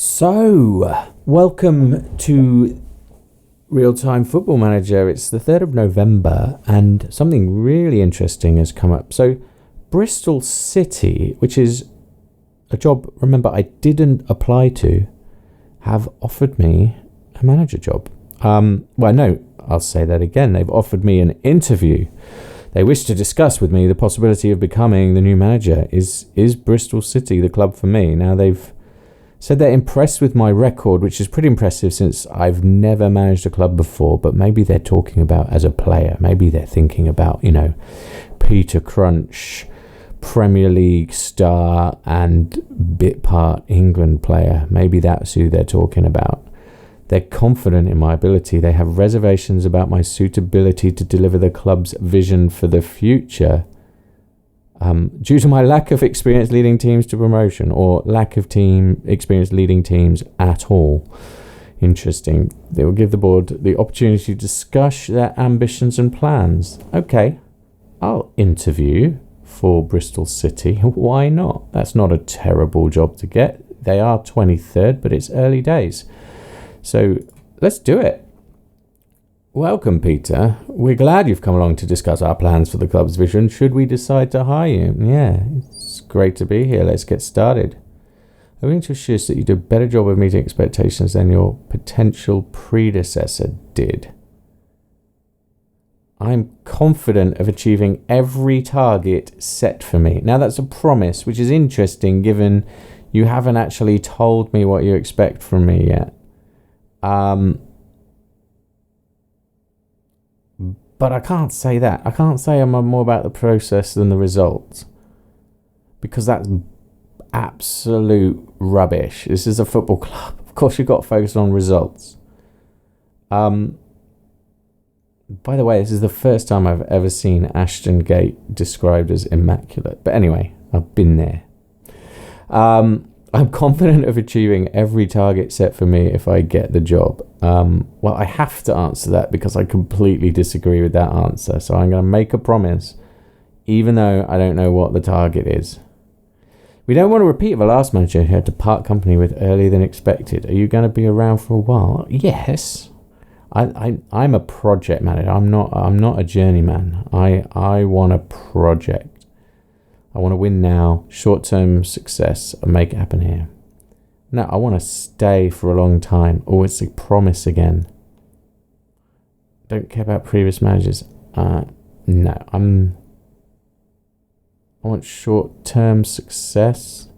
So, welcome to Real-Time Football Manager. It's the 3rd of November and something really interesting has come up. So, Bristol City, which is a job, remember, I didn't apply to, have offered me a manager job. I'll say that again. They've offered me an interview. They wish to discuss with me the possibility of becoming the new manager. Is Bristol City the club for me? Now, they've said they're impressed with my record, which is pretty impressive since I've never managed a club before, but maybe they're talking about as a player. Maybe they're thinking about, Peter Crunch, Premier League star and bit part England player. Maybe that's who they're talking about. They're confident in my ability. They have reservations about my suitability to deliver the club's vision for the future. Due to my lack of experience leading teams to promotion or lack of team experience leading teams at all. Interesting. They will give the board the opportunity to discuss their ambitions and plans. Okay, I'll interview for Bristol City. Why not? That's not a terrible job to get. They are 23rd, but it's early days. So let's do it. Welcome, Peter. We're glad you've come along to discuss our plans for the club's vision should we decide to hire you. Yeah, it's great to be here. Let's get started. I'm going to assure that you do a better job of meeting expectations than your potential predecessor did. I'm confident of achieving every target set for me. Now, that's a promise, which is interesting given you haven't actually told me what you expect from me yet. But I can't say that. I can't say I'm more about the process than the results. Because that's absolute rubbish. This is a football club. Of course, you've got to focus on results. By the way, this is the first time I've ever seen Ashton Gate described as immaculate. But anyway, I've been there. I'm confident of achieving every target set for me if I get the job. Well, I have to answer that because I completely disagree with that answer. So I'm going to make a promise, even though I don't know what the target is. We don't want to repeat the last manager who had to part company with earlier than expected. Are you going to be around for a while? Yes. I'm a project manager. I'm not a journeyman. I want a project. I want to win now, short-term success, and make it happen here. No, I want to stay for a long time. Oh, it's a promise again. Don't care about previous managers. No, I want short-term success.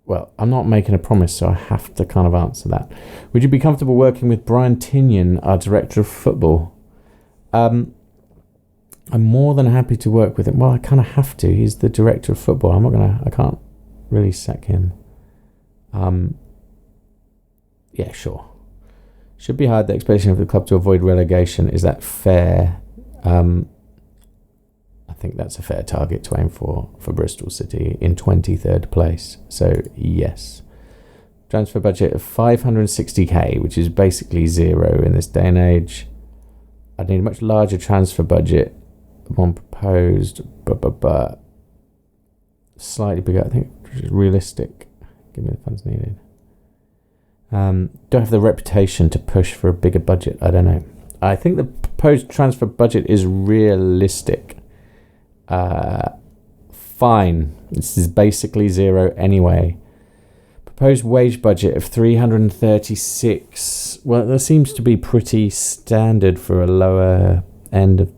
Well, I'm not making a promise, so I have to kind of answer that. Would you be comfortable working with Brian Tinian, our director of football? I'm more than happy to work with him. Well, I kind of have to. He's the director of football. I can't really sack him. Yeah, sure. Should be hard the expectation of the club to avoid relegation. Is that fair? I think that's a fair target to aim for Bristol City in 23rd place. So, yes. Transfer budget of 560k, which is basically zero in this day and age. I'd need a much larger transfer budget. One proposed, but slightly bigger, I think, realistic. Give me the funds needed. Don't have the reputation to push for a bigger budget. I don't know. I think the proposed transfer budget is realistic. Fine. This is basically zero anyway. Proposed wage budget of 336. Well, that seems to be pretty standard for a lower end of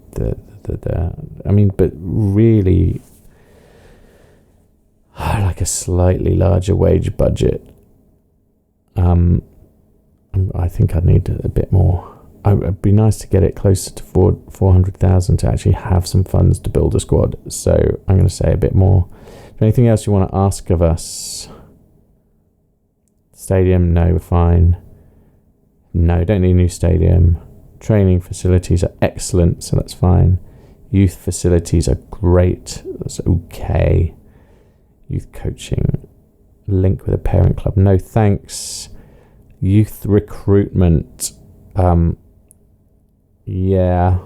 but really, like a slightly larger wage budget. I think I'd need a bit more. It'd be nice to get it closer to 400,000 to actually have some funds to build a squad. So I'm going to say a bit more. Is there anything else you want to ask of us? Stadium? No, we're fine. No, don't need a new stadium. Training facilities are excellent, so that's fine. Youth facilities are great. That's okay. Youth coaching. Link with a parent club. No thanks. Youth recruitment. Yeah.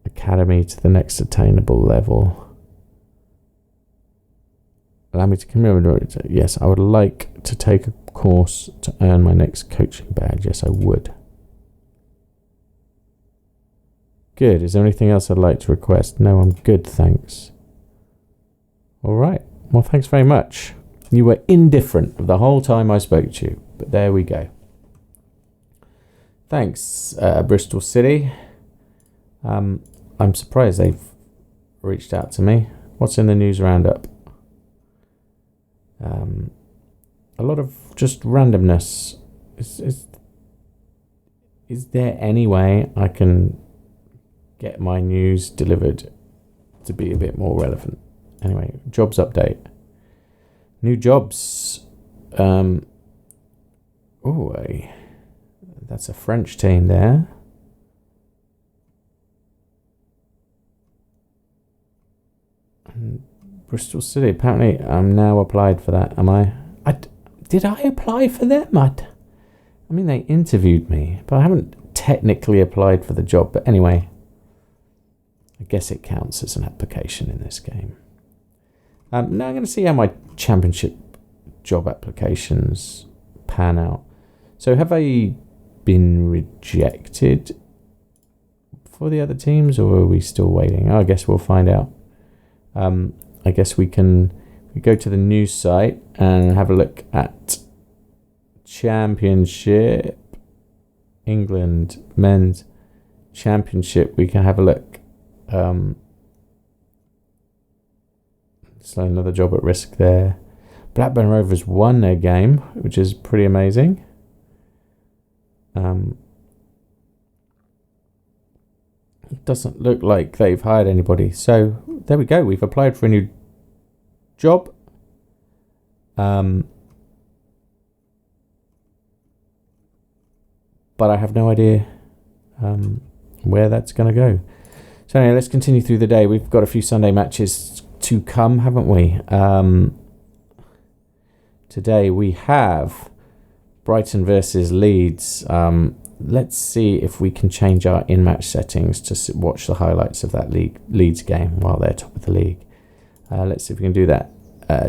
Academy to the next attainable level. Allow me to commute. Yes, I would like to take a course to earn my next coaching badge. Yes, I would. Good. Is there anything else I'd like to request? No, I'm good, thanks. All right. Well, thanks very much. You were indifferent the whole time I spoke to you, but there we go. Thanks, Bristol City. I'm surprised they've reached out to me. What's in the news roundup? A lot of just randomness. Is there any way I can get my news delivered to be a bit more relevant? Anyway, jobs update. New jobs. That's a French team there. And Bristol City. Apparently, I'm now applied for that. Am I? Did I apply for them? I mean, they interviewed me, but I haven't technically applied for the job. But anyway, I guess it counts as an application in this game. Now I'm going to see how my championship job applications pan out. So have I been rejected for the other teams, or are we still waiting? I guess we'll find out. I guess we go to the news site and have a look at Championship, England Men's Championship. We can have a look. So another job at risk there. Blackburn Rovers won their game, which is pretty amazing. It doesn't look like they've hired anybody. So there we go. We've applied for a new job. But I have no idea where that's going to go. So anyway, let's continue through the day. We've got a few Sunday matches to come, haven't we? Today we have Brighton versus Leeds. Let's see if we can change our in-match settings to watch the highlights of that Leeds game while they're top of the league. Let's see if we can do that.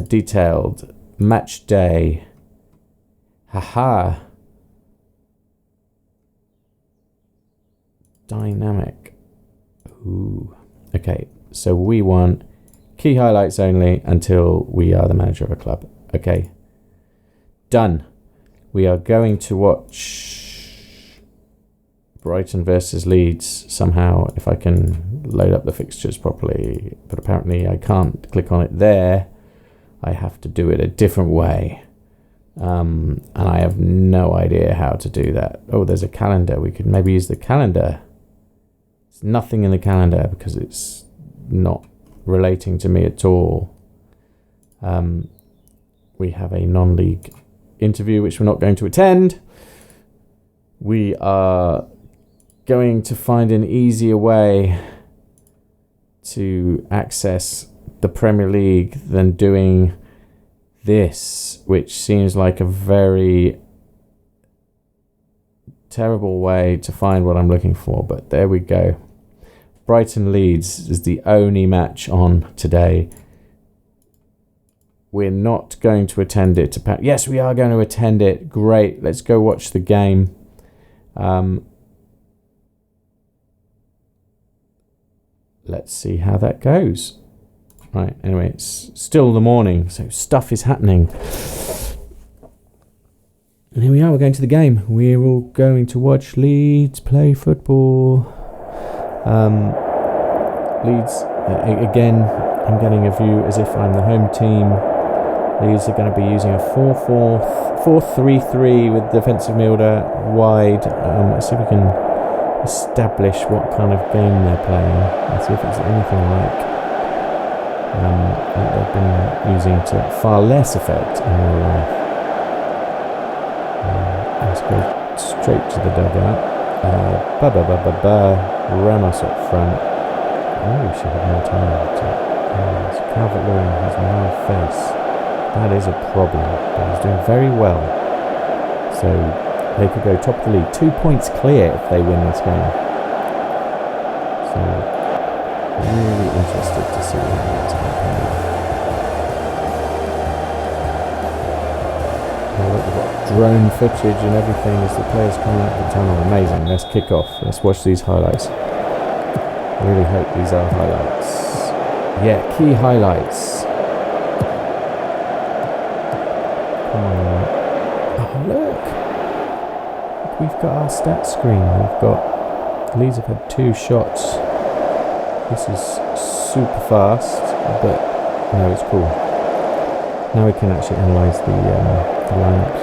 Detailed match day. Haha. Dynamic. Ooh. Okay, so we want key highlights only until we are the manager of a club. Okay. Done. We are going to watch Brighton versus Leeds somehow, if I can load up the fixtures properly. But apparently I can't click on it there. I have to do it a different way. And I have no idea how to do that. Oh, there's a calendar. We could maybe use the calendar. There's nothing in the calendar because it's not relating to me at all. We have a non-league interview which we're not going to attend. We are going to find an easier way to access the Premier League than doing this, which seems like a very terrible way to find what I'm looking for, but there we go. Brighton Leeds is the only match on today. We're not going to attend it. Yes, we are going to attend it. Great. Let's go watch the game. Let's see how that goes. Right, anyway, it's still the morning, so stuff is happening. And here we are, we're going to the game. We're all going to watch Leeds play football. Leeds, again, I'm getting a view as if I'm the home team. Leeds are going to be using a 4-3-3 with defensive midfielder wide. Let's see if we can establish what kind of game they're playing. Let's see if it's anything like what they've been using to far less effect in real life. Let's go straight to the dugout. Ramos up front. Oh, we should have more time. Calvert-Lewin has no face. That is a problem, but he's doing very well. So they could go top of the league. 2 points clear if they win this game. So really interested to see how it's happening. we've got drone footage and everything as the players coming out of the tunnel. Amazing. Let's kick off. Let's watch these highlights. I really hope these are highlights. Yeah, key highlights. Come on. Oh, look. We've got our stats screen. We've got Leeds have had 2 shots. This is super fast, but no, it's cool. Now we can actually analyse the lineups.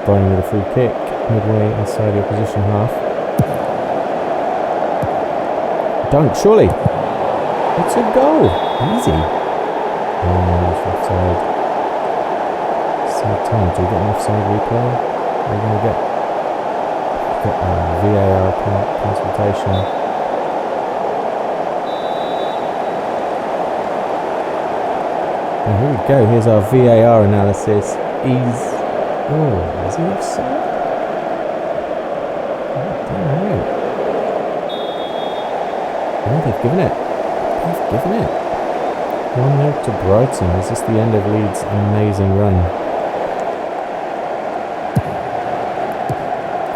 Brighton with a free kick midway inside the opposition half. Dunk, surely. It's a goal. Easy. Oh, it's offside. Sad time. Do we get an offside replay? We're going to get VAR consultation. And here we go, here's our VAR analysis. Is he offside? I don't know. Oh, they've given it. 1-0 to Brighton. Is this the end of Leeds' amazing run?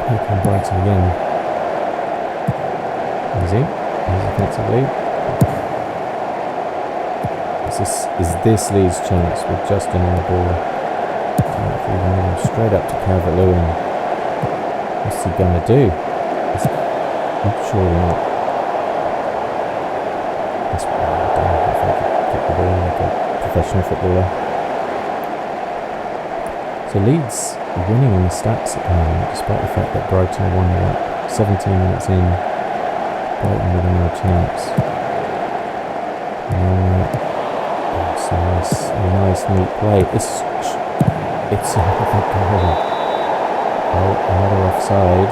Here come Brighton again. Easy defensively. Is this Leeds' chance with Justin on the ball? Straight up to Calvert-Lewin. What's he gonna do? Surely not. I don't know if I could get the ball like a professional footballer. So Leeds are winning on the stats at the moment, despite the fact that Brighton are 1-0 up. 17 minutes in, Brighton with no chance. Nice neat play. It's another goal. Oh, another offside.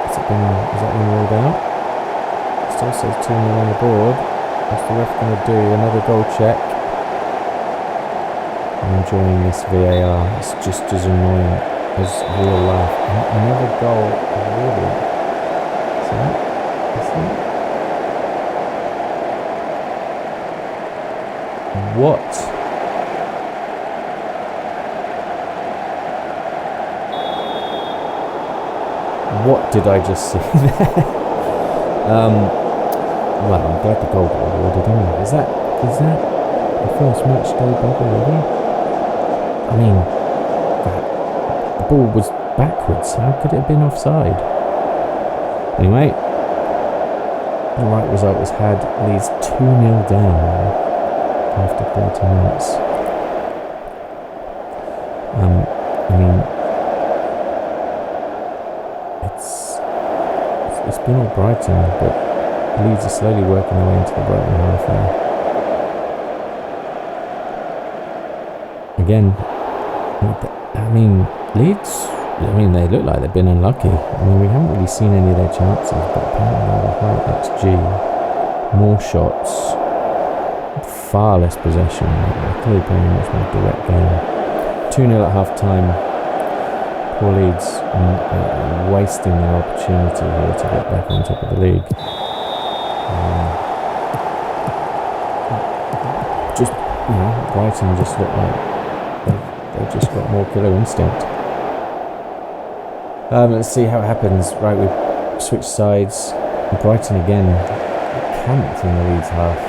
Has that been ruled out? Still says 2-0 on the board. What's the ref going to do? Another goal check. I'm enjoying this VAR. It's just as annoying as real life. Another goal already. Is that? What? What did I just see there? Well, I'm glad the goal got awarded anyway. Is that the first match day bug already? I mean, the ball was backwards. How could it have been offside? Anyway, the right result was had. Leeds 2-0 down after 30 minutes. I mean, it's been all Brighton, but Leeds are slowly working their way into the Brighton half now. Again, I mean, Leeds, they look like they've been unlucky. I mean, we haven't really seen any of their chances, but apparently they have high XG, more shots, far less possession. They're clearly playing a much more direct game. 2-0 at half time. Poor Leeds wasting their opportunity here to get back on top of the league. Brighton just look like they've just got more killer instinct. Let's see how it happens. Right, we've switched sides. Brighton again camped in the Leeds half.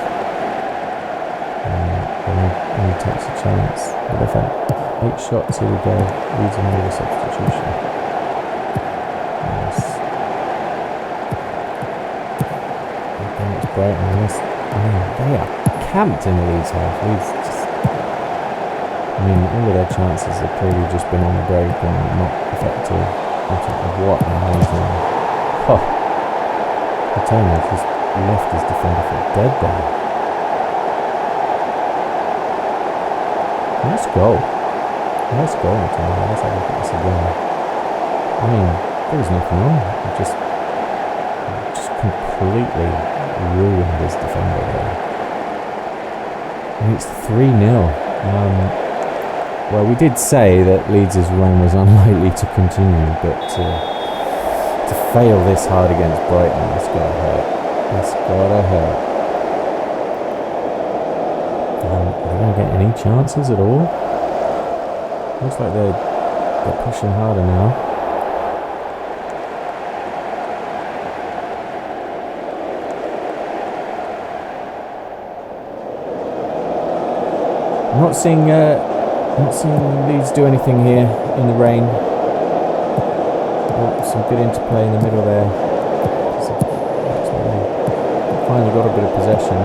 Only takes a chance. But they've had 8 shots. Here we go. Leeds are made a substitution. Nice. Again, it's Brighton. They are camped in the Leeds half. Leeds just, all of their chances have clearly just been on the break and not effective. What an amazing. I tell you, he's left his defender for dead there. Nice goal. Let's have a look at this again. There was nothing wrong. He just completely ruined his defender there. And it's 3-0. Well, we did say that Leeds' run was unlikely to continue, but to fail this hard against Brighton, it's gotta hurt. they going to get any chances at all? Looks like they're pushing harder now. I'm not seeing Leeds do anything here in the rain. Oh, some good interplay in the middle there. Finally got a bit of possession.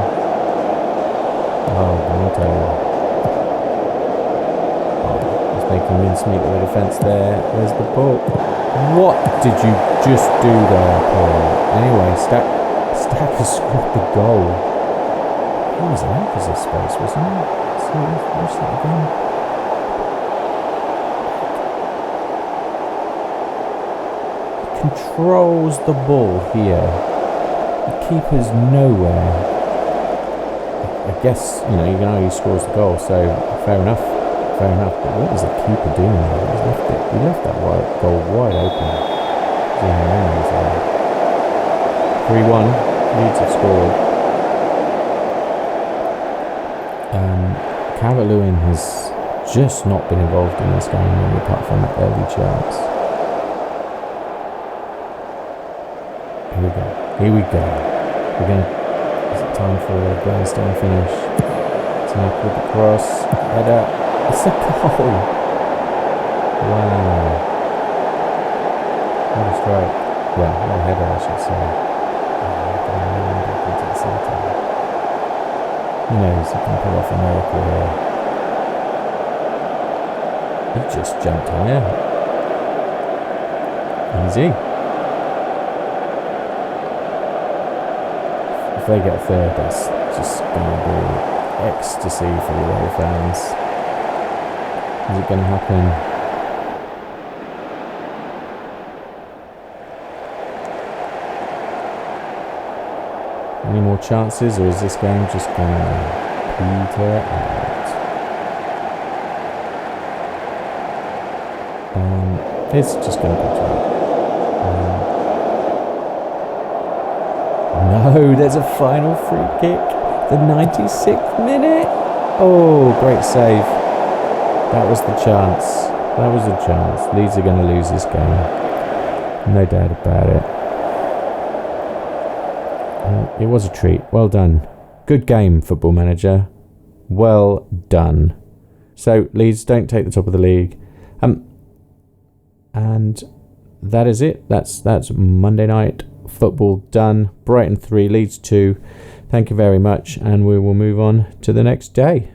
Oh, Bonito. He's making mincemeat of the defence there. Where's the ball? What did you just do there, Paul? Anyway, Stack has scored the goal. He was out of his space, wasn't he? So watch that again. He controls the ball here. The keeper's nowhere. I guess, you know he scores the goal, so fair enough. But what was the keeper doing there? He left that goal wide open. 3-1. Leeds have scored. Calvert-Lewin has just not been involved in this game, really, apart from that early chance. Here we go. Is it time for a Bernstein finish? Tap with the cross. Header. It's a goal. Wow. What a strike. Well, not a header, I should say. Back into the centre. Who knows? He can pull off a miracle here. He just jumped higher. Easy. If they get third, that's just going to be ecstasy for the away fans. Is it going to happen? Any more chances, or is this game just going to peter out? It's just going to peter out. No, there's a final free kick. The 96th minute. Oh, great save. That was the chance. Leeds are going to lose this game. No doubt about it. It was a treat. Well done. Good game, Football Manager. Well done. So, Leeds don't take the top of the league. And that is it. That's Monday night football done. Brighton 3, Leeds 2. Thank you very much, and we will move on to the next day.